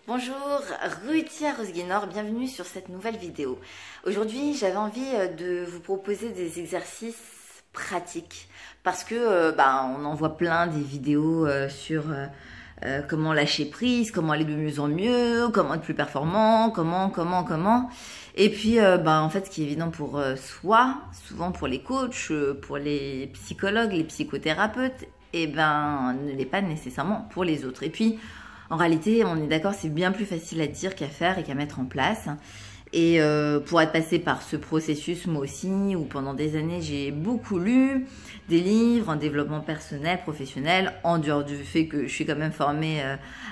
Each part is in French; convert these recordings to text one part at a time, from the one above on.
Bonjour, Ruthia Rosguinor, bienvenue sur cette nouvelle vidéo. Aujourd'hui, j'avais envie de vous proposer des exercices pratiques parce que on en voit plein des vidéos sur comment lâcher prise, comment aller de mieux en mieux, comment être plus performant, comment. Et puis, en fait, ce qui est évident pour soi, souvent pour les coachs, pour les psychologues, les psychothérapeutes, ne l'est pas nécessairement pour les autres. Et puis, en réalité, on est d'accord, c'est bien plus facile à dire qu'à faire et qu'à mettre en place. Et pour être passée par ce processus, moi aussi, où pendant des années, j'ai beaucoup lu des livres en développement personnel, professionnel, en dehors du fait que je suis quand même formée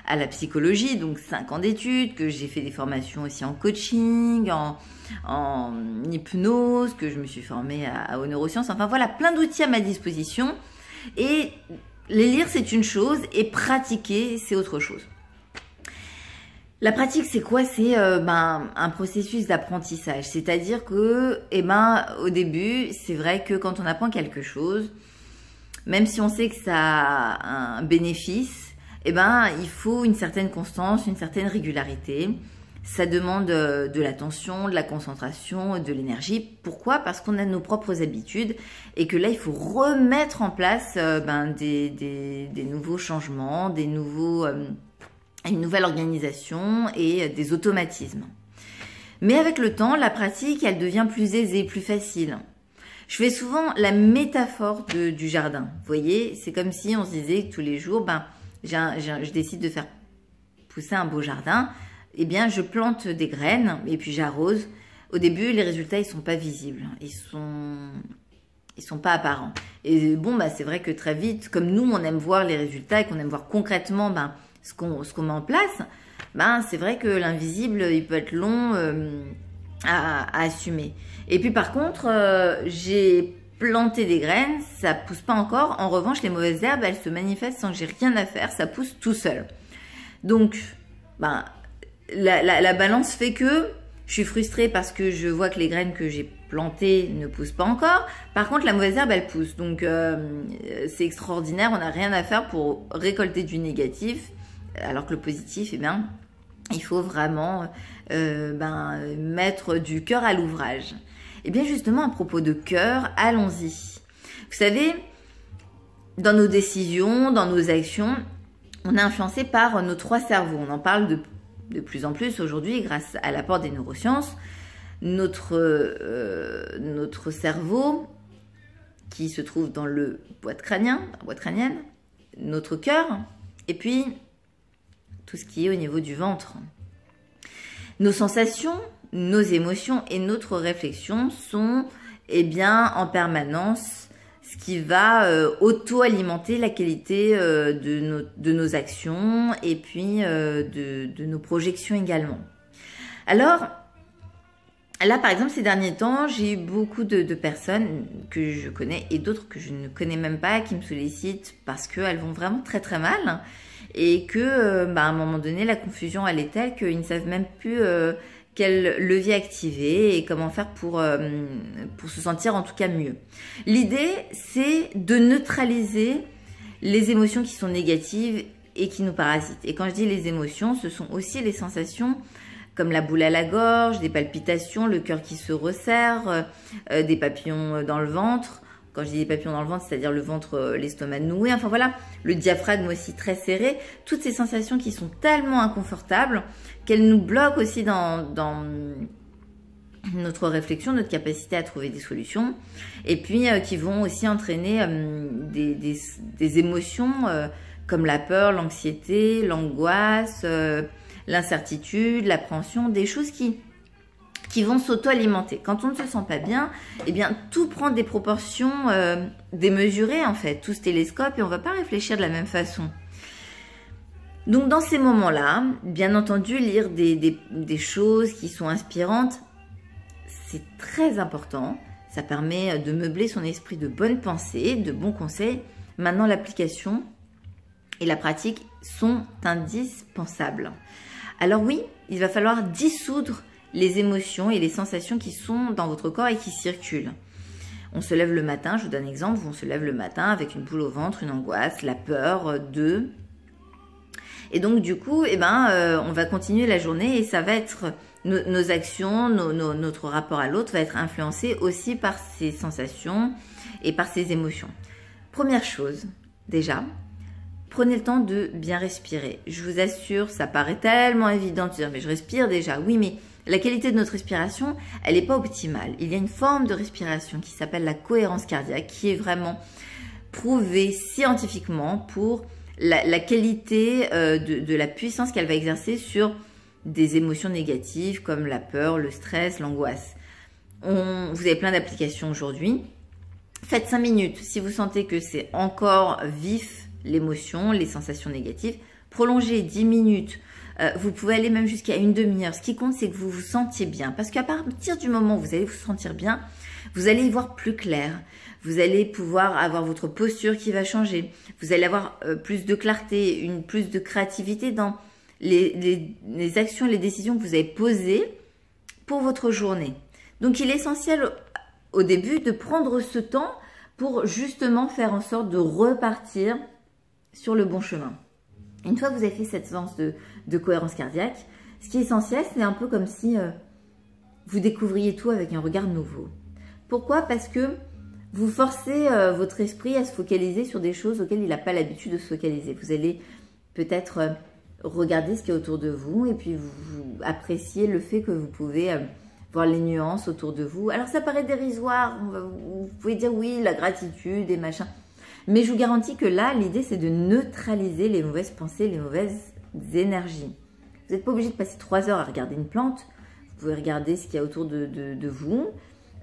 à la psychologie, donc 5 ans d'études, que j'ai fait des formations aussi en coaching, en hypnose, que je me suis formée aux neurosciences. Enfin voilà, plein d'outils à ma disposition. Et les lire, c'est une chose, et pratiquer, c'est autre chose. La pratique, c'est quoi? C'est un processus d'apprentissage. C'est-à-dire que, au début, c'est vrai que quand on apprend quelque chose, même si on sait que ça a un bénéfice, il faut une certaine constance, une certaine régularité. Ça demande de l'attention, de la concentration, de l'énergie. Pourquoi? Parce qu'on a nos propres habitudes et que là, il faut remettre en place des nouveaux changements, une nouvelle organisation et des automatismes. Mais avec le temps, la pratique, elle devient plus aisée, plus facile. Je fais souvent la métaphore du jardin. Vous voyez, c'est comme si on se disait que tous les jours, je décide de faire pousser un beau jardin. Eh bien, je plante des graines et puis j'arrose. Au début, les résultats, ils sont pas visibles. Ils sont pas apparents. Et c'est vrai que très vite, comme nous, on aime voir les résultats et qu'on aime voir concrètement, ce qu'on met en place, c'est vrai que l'invisible, il peut être long à assumer. Et puis par contre, j'ai planté des graines, ça pousse pas encore. En revanche, les mauvaises herbes, elles se manifestent sans que j'ai rien à faire, ça pousse tout seul. Donc, la balance fait que je suis frustrée parce que je vois que les graines que j'ai plantées ne poussent pas encore. Par contre, la mauvaise herbe, elle pousse. Donc, c'est extraordinaire. On n'a rien à faire pour récolter du négatif. Alors que le positif, il faut vraiment mettre du cœur à l'ouvrage. Et bien justement, à propos de cœur, allons-y. Vous savez, dans nos décisions, dans nos actions, on est influencé par nos 3 cerveaux. On en parle de plus en plus aujourd'hui grâce à l'apport des neurosciences. Notre cerveau, qui se trouve dans le boîte crânienne, notre cœur, et puis tout ce qui est au niveau du ventre. Nos sensations, nos émotions et notre réflexion sont en permanence ce qui va auto-alimenter la qualité de nos actions et puis de nos projections également. Alors, là par exemple ces derniers temps, j'ai eu beaucoup de personnes que je connais et d'autres que je ne connais même pas qui me sollicitent parce qu'elles vont vraiment très très mal et que à un moment donné la confusion elle est telle qu'ils ne savent même plus quel levier activer et comment faire pour se sentir en tout cas mieux. L'idée, c'est de neutraliser les émotions qui sont négatives et qui nous parasitent. Et quand je dis les émotions, ce sont aussi les sensations comme la boule à la gorge, des palpitations, le cœur qui se resserre, des papillons dans le ventre. Quand je dis des papillons dans le ventre, c'est-à-dire le ventre, l'estomac noué, enfin voilà, le diaphragme aussi très serré. Toutes ces sensations qui sont tellement inconfortables qu'elles nous bloquent aussi dans notre réflexion, notre capacité à trouver des solutions. Et puis qui vont aussi entraîner des émotions comme la peur, l'anxiété, l'angoisse, l'incertitude, l'appréhension, des choses qui vont s'auto-alimenter. Quand on ne se sent pas bien, tout prend des proportions démesurées en fait. Tout se télescope et on ne va pas réfléchir de la même façon. Donc dans ces moments-là, bien entendu, lire des choses qui sont inspirantes, c'est très important. Ça permet de meubler son esprit de bonnes pensées, de bons conseils. Maintenant, l'application et la pratique sont indispensables. Alors oui, il va falloir dissoudre les émotions et les sensations qui sont dans votre corps et qui circulent. On se lève le matin, je vous donne un exemple, on se lève le matin avec une boule au ventre, une angoisse, la peur Et donc du coup, on va continuer la journée et ça va être nos actions, notre rapport à l'autre va être influencé aussi par ces sensations et par ces émotions. Première chose, déjà, prenez le temps de bien respirer. Je vous assure, ça paraît tellement évident de dire mais je respire déjà. Oui, mais la qualité de notre respiration, elle n'est pas optimale. Il y a une forme de respiration qui s'appelle la cohérence cardiaque, qui est vraiment prouvée scientifiquement pour la qualité de la puissance qu'elle va exercer sur des émotions négatives comme la peur, le stress, l'angoisse. Vous avez plein d'applications aujourd'hui. Faites 5 minutes. Si vous sentez que c'est encore vif, l'émotion, les sensations négatives, prolongez 10 minutes. Vous pouvez aller même jusqu'à une demi-heure. Ce qui compte, c'est que vous vous sentiez bien. Parce qu'à partir du moment où vous allez vous sentir bien, vous allez y voir plus clair. Vous allez pouvoir avoir votre posture qui va changer. Vous allez avoir plus de clarté, plus de créativité dans les actions, les décisions que vous avez posées pour votre journée. Donc, il est essentiel au début de prendre ce temps pour justement faire en sorte de repartir sur le bon chemin. Une fois que vous avez fait cette séance de cohérence cardiaque, ce qui est essentiel, c'est un peu comme si vous découvriez tout avec un regard nouveau. Pourquoi? Parce que vous forcez votre esprit à se focaliser sur des choses auxquelles il n'a pas l'habitude de se focaliser. Vous allez peut-être regarder ce qui est autour de vous et puis vous appréciez le fait que vous pouvez voir les nuances autour de vous. Alors ça paraît dérisoire, vous pouvez dire oui, la gratitude et machin. Mais je vous garantis que là, l'idée c'est de neutraliser les mauvaises pensées, les mauvaises énergies. Vous n'êtes pas obligé de passer 3 heures à regarder une plante. Vous pouvez regarder ce qu'il y a autour de vous.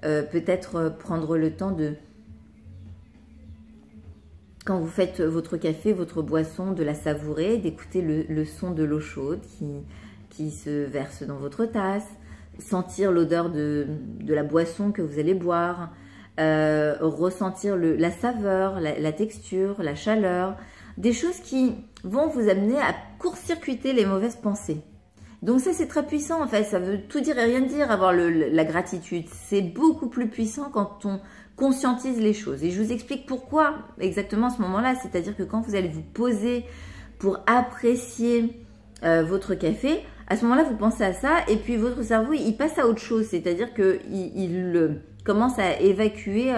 Peut-être prendre le temps de, quand vous faites votre café, votre boisson, de la savourer, d'écouter le son de l'eau chaude qui se verse dans votre tasse, sentir l'odeur de la boisson que vous allez boire, ressentir la saveur, la texture, la chaleur, des choses qui vont vous amener à court-circuiter les mauvaises pensées. Donc ça, c'est très puissant en fait, ça veut tout dire et rien dire, avoir la gratitude. C'est beaucoup plus puissant quand on conscientise les choses. Et je vous explique pourquoi exactement à ce moment-là. C'est-à-dire que quand vous allez vous poser pour apprécier votre café, à ce moment-là, vous pensez à ça et puis votre cerveau, il passe à autre chose. C'est-à-dire qu'il commence à évacuer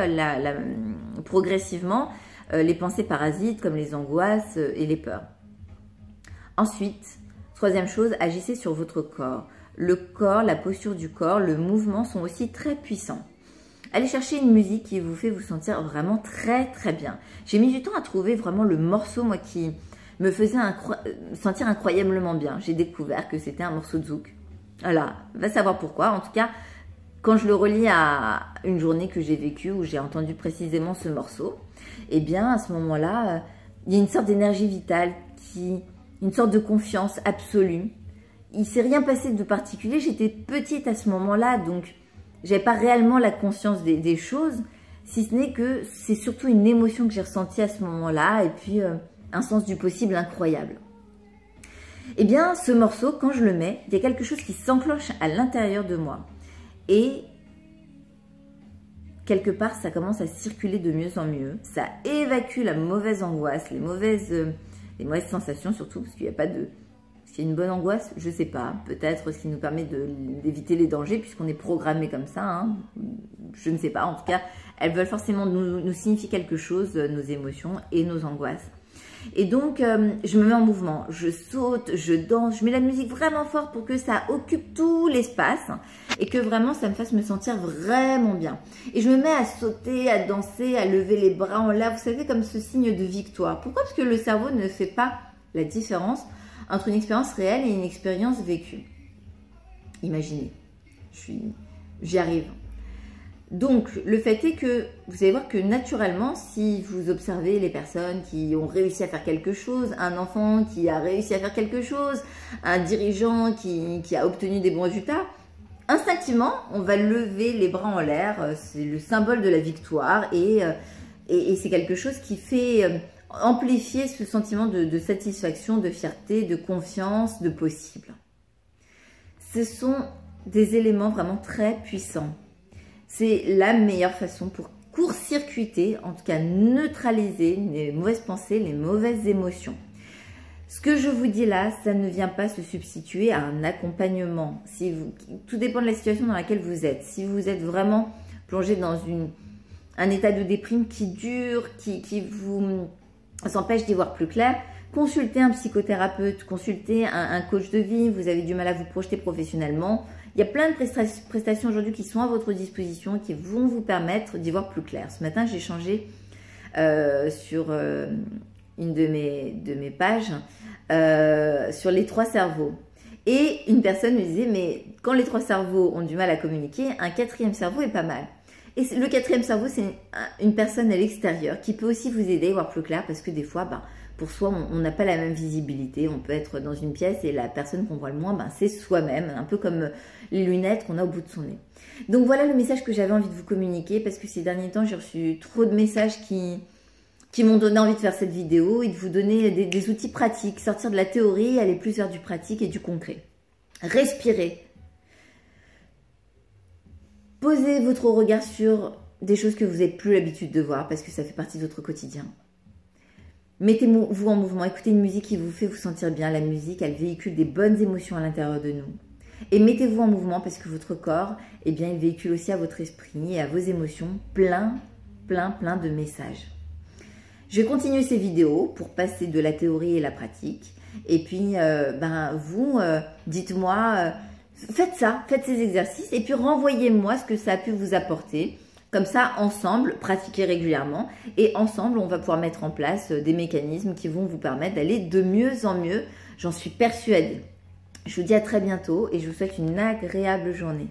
progressivement les pensées parasites comme les angoisses et les peurs. Ensuite, troisième chose, agissez sur votre corps. Le corps, la posture du corps, le mouvement sont aussi très puissants. Allez chercher une musique qui vous fait vous sentir vraiment très très bien. J'ai mis du temps à trouver vraiment le morceau, moi, qui me faisait sentir incroyablement bien. J'ai découvert que c'était un morceau de zouk. Voilà, va savoir pourquoi. En tout cas, quand je le relie à une journée que j'ai vécue où j'ai entendu précisément ce morceau, eh bien, à ce moment-là, il y a une sorte d'énergie vitale une sorte de confiance absolue. Il ne s'est rien passé de particulier. J'étais petite à ce moment-là, donc je n'avais pas réellement la conscience des choses, si ce n'est que c'est surtout une émotion que j'ai ressentie à ce moment-là et puis un sens du possible incroyable. Eh bien, ce morceau, quand je le mets, il y a quelque chose qui s'enclenche à l'intérieur de moi. Et quelque part, ça commence à circuler de mieux en mieux. Ça évacue la mauvaise angoisse, les mauvaises sensations surtout, parce qu'il n'y a pas de... Est-ce qu'il y a une bonne angoisse? Je ne sais pas. Peut-être ce qui nous permet d'éviter les dangers, puisqu'on est programmé comme ça. Hein. Je ne sais pas. En tout cas, elles veulent forcément nous signifier quelque chose, nos émotions et nos angoisses. Et donc, je me mets en mouvement. Je saute, je danse, je mets la musique vraiment fort pour que ça occupe tout l'espace et que vraiment, ça me fasse me sentir vraiment bien. Et je me mets à sauter, à danser, à lever les bras en l'air, vous savez, comme ce signe de victoire. Pourquoi? Parce que le cerveau ne fait pas la différence entre une expérience réelle et une expérience vécue. Imaginez, j'y arrive. Donc, le fait est que vous allez voir que naturellement, si vous observez les personnes qui ont réussi à faire quelque chose, un enfant qui a réussi à faire quelque chose, un dirigeant qui a obtenu des bons résultats, instinctivement, on va lever les bras en l'air. C'est le symbole de la victoire et c'est quelque chose qui fait amplifier ce sentiment de satisfaction, de fierté, de confiance, de possible. Ce sont des éléments vraiment très puissants. C'est la meilleure façon pour court-circuiter, en tout cas neutraliser les mauvaises pensées, les mauvaises émotions. Ce que je vous dis là, ça ne vient pas se substituer à un accompagnement. Tout dépend de la situation dans laquelle vous êtes. Si vous êtes vraiment plongé dans un état de déprime qui dure, qui vous empêche d'y voir plus clair, consultez un psychothérapeute, consultez un coach de vie, vous avez du mal à vous projeter professionnellement. Il y a plein de prestations aujourd'hui qui sont à votre disposition et qui vont vous permettre d'y voir plus clair. Ce matin, j'ai changé sur une de mes pages sur les 3 cerveaux. Et une personne me disait, mais quand les 3 cerveaux ont du mal à communiquer, un 4e cerveau est pas mal. Et le 4e cerveau, c'est une personne à l'extérieur qui peut aussi vous aider à voir plus clair parce que des fois, pour soi, on n'a pas la même visibilité. On peut être dans une pièce et la personne qu'on voit le moins, c'est soi-même, un peu comme les lunettes qu'on a au bout de son nez. Donc voilà le message que j'avais envie de vous communiquer parce que ces derniers temps, j'ai reçu trop de messages qui m'ont donné envie de faire cette vidéo et de vous donner des outils pratiques, sortir de la théorie, aller plus vers du pratique et du concret. Respirez. Posez votre regard sur des choses que vous n'avez plus l'habitude de voir parce que ça fait partie de votre quotidien. Mettez-vous en mouvement, écoutez une musique qui vous fait vous sentir bien. La musique, elle véhicule des bonnes émotions à l'intérieur de nous. Et mettez-vous en mouvement parce que votre corps, il véhicule aussi à votre esprit et à vos émotions plein de messages. Je vais continuer ces vidéos pour passer de la théorie et la pratique. Et puis, vous, dites-moi, faites ces exercices et puis renvoyez-moi ce que ça a pu vous apporter. Comme ça, ensemble, pratiquez régulièrement et ensemble, on va pouvoir mettre en place des mécanismes qui vont vous permettre d'aller de mieux en mieux. J'en suis persuadée. Je vous dis à très bientôt et je vous souhaite une agréable journée.